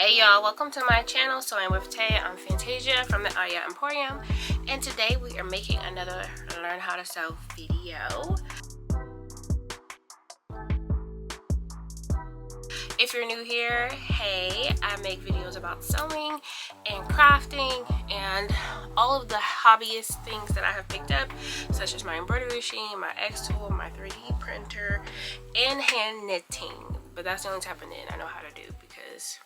Hey y'all, welcome to my channel. So I'm with Tay. I'm Fantasia from the T.A.E Emporium, and today we are making another learn how to sew video. If you're new here, hey, I make videos about sewing and crafting and all of the hobbyist things that I have picked up, such as my embroidery machine, my X tool, my 3D printer, and hand knitting. But that's the only type of knitting I know how to do because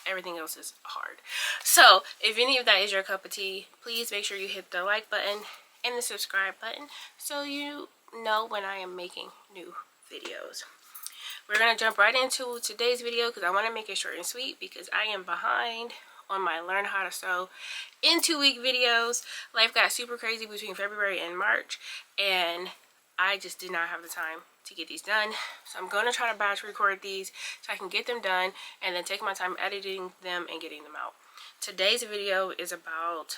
everything else is hard. So if any of that is your cup of tea, please make sure you hit the like button and the subscribe button so you know when I am making new videos. We're gonna jump right into today's video because I want to make it short and sweet because I am behind on my learn how to sew in 2-week videos. Life got super crazy between February and March, and I just did not have the time to get these done. So I'm going to try to batch record these so I can get them done and then take my time editing them and getting them out. Today's video is about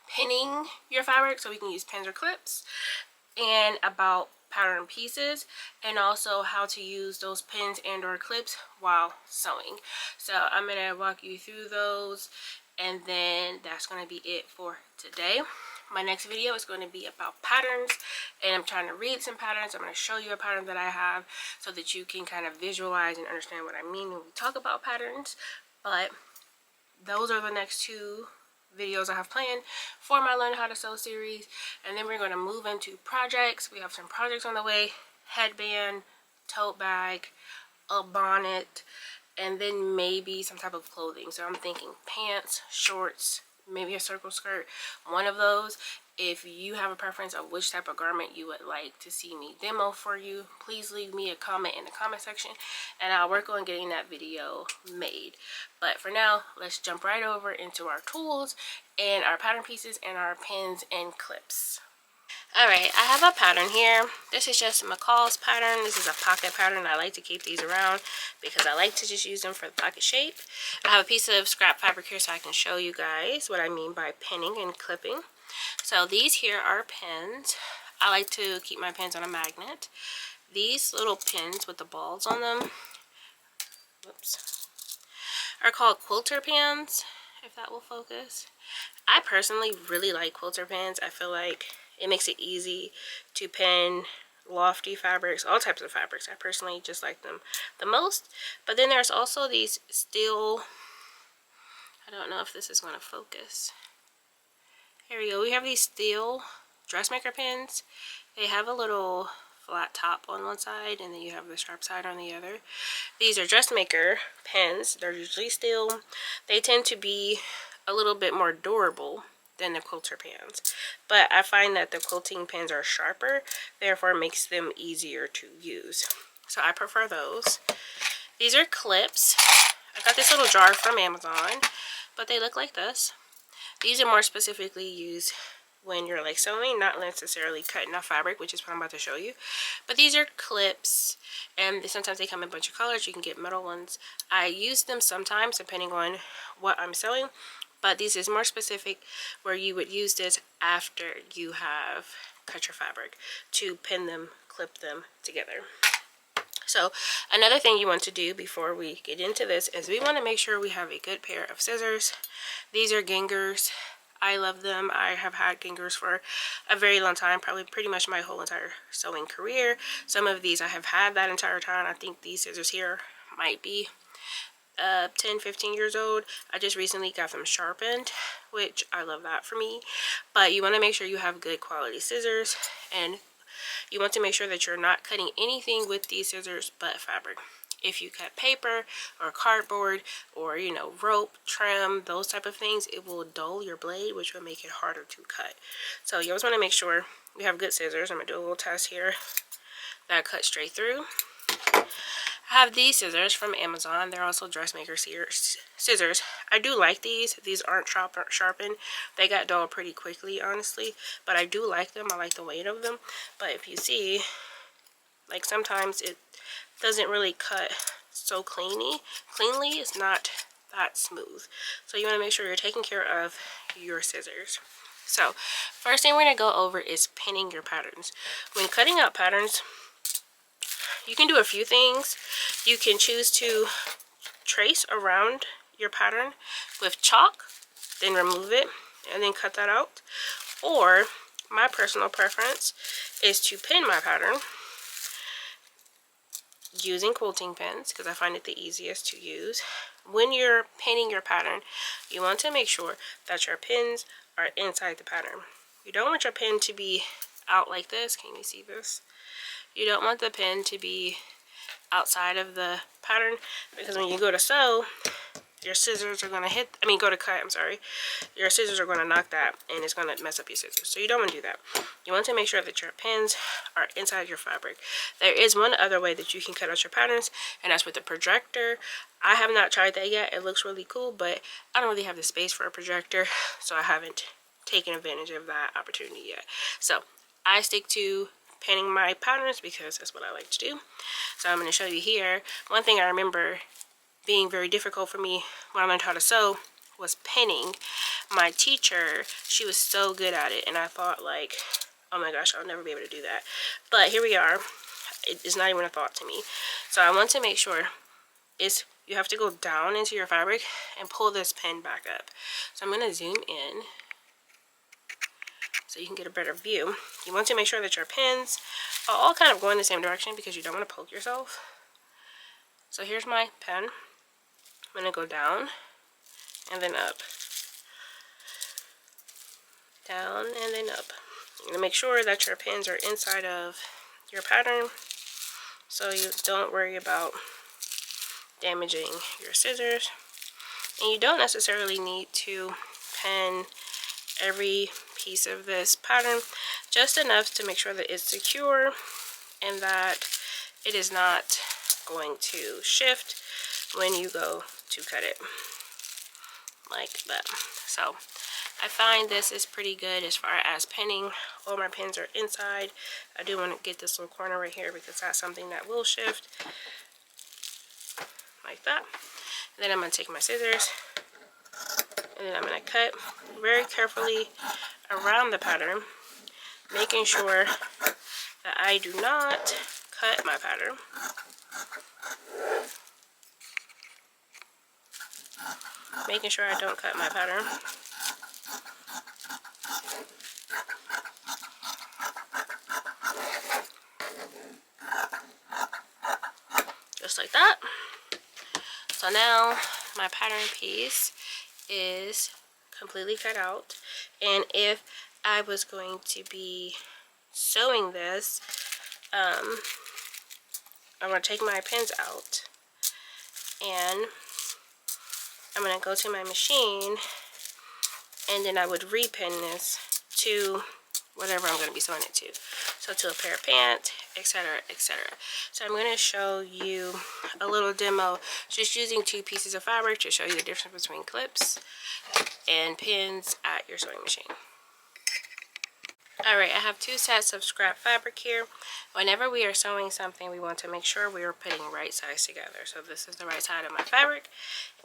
pinning your fabric so we can use pins or clips, and about pattern pieces, and also how to use those pins and or clips while sewing. So I'm going to walk you through those, and then that's going to be it for today. My next video is going to be about patterns, and I'm trying to read some patterns. I'm going to show you a pattern that I have so that you can kind of visualize and understand what I mean when we talk about patterns. But those are the next 2 videos I have planned for my Learn How to Sew series, and then we're going to move into projects. We have some projects on the way: headband, tote bag, a bonnet, and then maybe some type of clothing. So I'm thinking pants, shorts, maybe a circle skirt, one of those. If you have a preference of which type of garment you would like to see me demo for you, please leave me a comment in the comment section and I'll work on getting that video made. But for now, let's jump right over into our tools and our pattern pieces and our pins and clips. Alright, I have a pattern here. This is just McCall's pattern. This is a pocket pattern. I like to keep these around because I like to just use them for the pocket shape. I have a piece of scrap fabric here so I can show you guys what I mean by pinning and clipping. So these here are pins. I like to keep my pins on a magnet. These little pins with the balls on them, whoops, are called quilter pins, if that will focus. I personally really like quilter pins. I feel like it makes it easy to pin lofty fabrics, all types of fabrics. I personally just like them the most. But then there's also these steel, I don't know if this is going to focus. Here we go. We have these steel dressmaker pins. They have a little flat top on one side and then you have the sharp side on the other. These are dressmaker pins. They're usually steel. They tend to be a little bit more durable than the quilter pins, but I find that the quilting pins are sharper, therefore it makes them easier to use. So I prefer those. These are clips. I got this little jar from Amazon, but they look like this. These are more specifically used when you're like sewing, not necessarily cutting off fabric, which is what I'm about to show you. But these are clips, and sometimes they come in a bunch of colors. You can get metal ones. I use them sometimes depending on what I'm sewing, but this is more specific where you would use this after you have cut your fabric to pin them, clip them together. So another thing you want to do before we get into this is we want to make sure we have a good pair of scissors. These are Gingers. I love them. I have had Gingers for a very long time, probably pretty much my whole entire sewing career. Some of these I have had that entire time. I think these scissors here might be 10-15 years old. I just recently got them sharpened, which I love that for me. But you want to make sure you have good quality scissors, and you want to make sure that you're not cutting anything with these scissors but fabric. If you cut paper or cardboard or, you know, rope, trim, those type of things, it will dull your blade, which will make it harder to cut. So you always want to make sure you have good scissors. I'm going to do a little test here that cut straight through. I have these scissors from Amazon. They're also dressmaker scissors. I do like these. These aren't sharpened. They got dull pretty quickly, honestly. But I do like them. I like the weight of them. But if you see, like sometimes it doesn't really cut so cleanly. It's not that smooth. So you want to make sure you're taking care of your scissors. So first thing we're going to go over is pinning your patterns. When cutting out patterns, you can do a few things. You can choose to trace around your pattern with chalk, then remove it and then cut that out. Or my personal preference is to pin my pattern using quilting pins, because I find it the easiest to use. When you're pinning your pattern, you want to make sure that your pins are inside the pattern. You don't want your pin to be out like this. Can you see this? You don't want the pin to be outside of the pattern, because when you go to sew, your scissors are going to hit, go to cut, I'm sorry, your scissors are going to knock that and it's going to mess up your scissors. So you don't want to do that. You want to make sure that your pins are inside your fabric. There is one other way that you can cut out your patterns, and that's with a projector. I have not tried that yet. It looks really cool, but I don't really have the space for a projector, so I haven't taken advantage of that opportunity yet. So I stick to pinning my patterns because that's what I like to do. So I'm going to show you here. One thing I remember being very difficult for me when I learned how to sew was pinning. My teacher, she was so good at it, and I thought, like, oh my gosh, I'll never be able to do that. But here we are. It's not even a thought to me. So I want to make sure you have to go down into your fabric and pull this pin back up. So I'm going to zoom in so you can get a better view. You want to make sure that your pins are all kind of going the same direction, because you don't want to poke yourself. So here's my pen. I'm going to go down and then up. Down and then up. You're going to make sure that your pins are inside of your pattern so you don't worry about damaging your scissors. And you don't necessarily need to pin every piece of this pattern, just enough to make sure that it's secure and that it is not going to shift when you go to cut it, like that. So I find this is pretty good as far as pinning. All my pins are inside. I do want to get this little corner right here because that's something that will shift, like that. And then I'm going to take my scissors and then I'm going to cut very carefully around the pattern, making sure that I do not cut my pattern. Making sure I don't cut my pattern. Just like that. So now my pattern piece is completely cut out, and if I was going to be sewing this, I'm going to take my pins out and I'm going to go to my machine, and then I would repin this to whatever I'm going to be sewing it to. So to a pair of pants, etc., etc. So I'm going to show you a little demo just using 2 pieces of fabric to show you the difference between clips and pins at your sewing machine. Alright, I have 2 sets of scrap fabric here. Whenever we are sewing something, we want to make sure we are putting right sides together. So this is the right side of my fabric,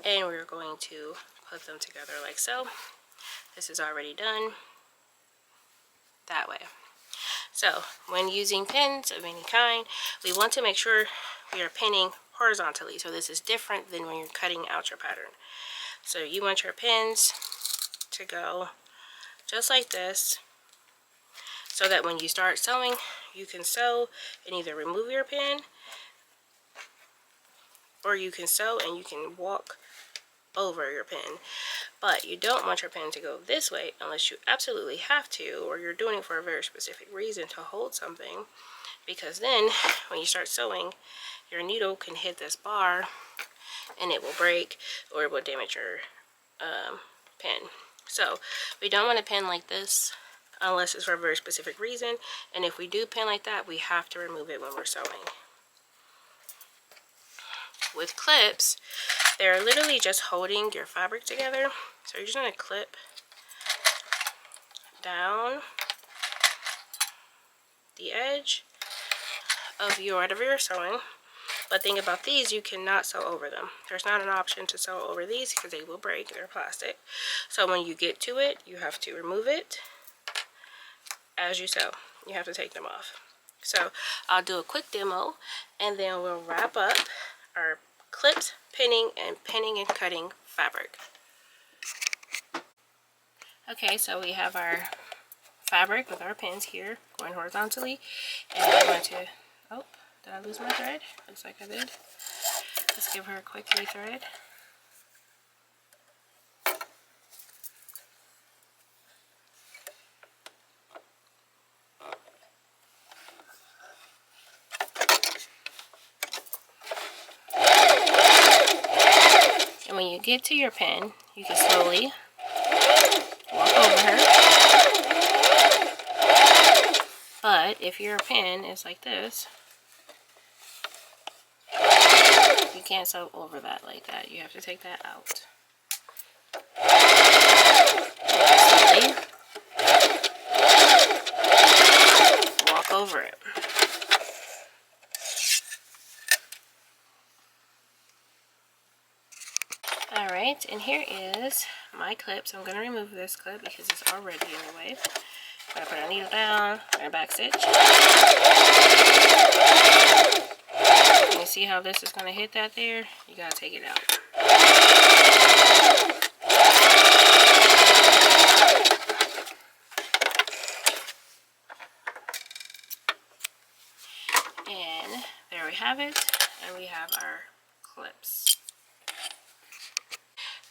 and we're going to put them together like so. This is already done that way. So when using pins of any kind, we want to make sure we are pinning horizontally. So this is different than when you're cutting out your pattern. So you want your pins to go just like this, so that when you start sewing, you can sew and either remove your pin, or you can sew and you can walk over your pin. But you don't want your pin to go this way unless you absolutely have to, or you're doing it for a very specific reason to hold something, because then when you start sewing, your needle can hit this bar and it will break, or it will damage your pin. So we don't want to pin like this unless it's for a very specific reason, and if we do pin like that, we have to remove it when we're sewing. With clips, they're literally just holding your fabric together. So you're just going to clip down the edge of whatever you're sewing. But think about these, you cannot sew over them. There's not an option to sew over these because they will break. They're plastic. So when you get to it, you have to remove it as you sew. You have to take them off. So I'll do a quick demo, and then we'll wrap up our clips, pinning and cutting fabric. Okay, so we have our fabric with our pins here going horizontally, and I'm going to, oh, did I lose my thread? Looks like I did. Let's give her a quick rethread. And when you get to your pin, you can slowly walk over her. But if your pin is like this, you can't sew over that like that. You have to take that out. And slowly walk over it. Alright, and here is my clip. So I'm going to remove this clip because it's already in the way. I'm going to put a needle down and a back stitch. You see how this is going to hit that there? You got to take it out. And there we have it. And we have our clips.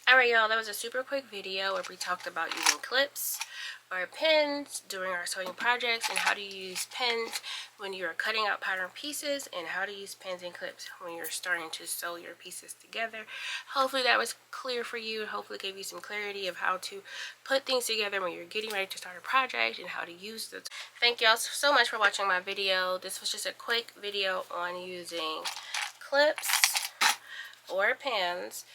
Alright y'all, that was a super quick video where we talked about using clips or pins during our sewing projects, and how to use pins when you're cutting out pattern pieces, and how to use pins and clips when you're starting to sew your pieces together. Hopefully that was clear for you. Hopefully it gave you some clarity of how to put things together when you're getting ready to start a project, and how to use the Thank y'all so much for watching my video. This was just a quick video on using clips or pins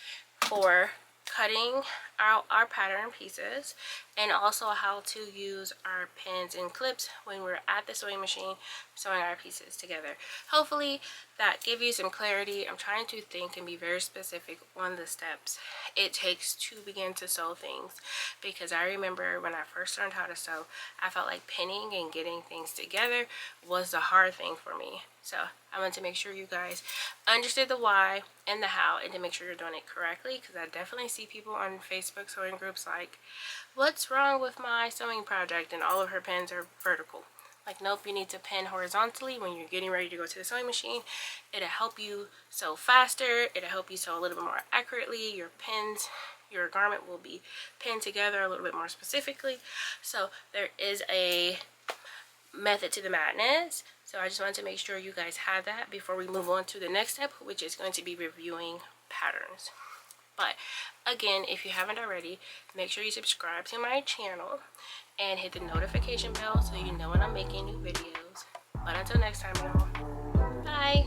for cutting out our pattern pieces, and also how to use our pins and clips when we're at the sewing machine sewing our pieces together. Hopefully that gave you some clarity. I'm trying to think and be very specific on the steps it takes to begin to sew things, because I remember when I first learned how to sew, I felt like pinning and getting things together was the hard thing for me. So I want to make sure you guys understood the why and the how, and to make sure you're doing it correctly, because I definitely see people on Facebook sewing groups like, what's wrong with my sewing project and all of her pins are vertical. Like, nope, you need to pin horizontally when you're getting ready to go to the sewing machine. It'll help you sew faster. It'll help you sew a little bit more accurately. Your pins, your garment will be pinned together a little bit more specifically. So there is a method to the madness. So I just wanted to make sure you guys have that before we move on to the next step, which is going to be reviewing patterns. But again, if you haven't already, make sure you subscribe to my channel and hit the notification bell so you know when I'm making new videos. But until next time, y'all, bye.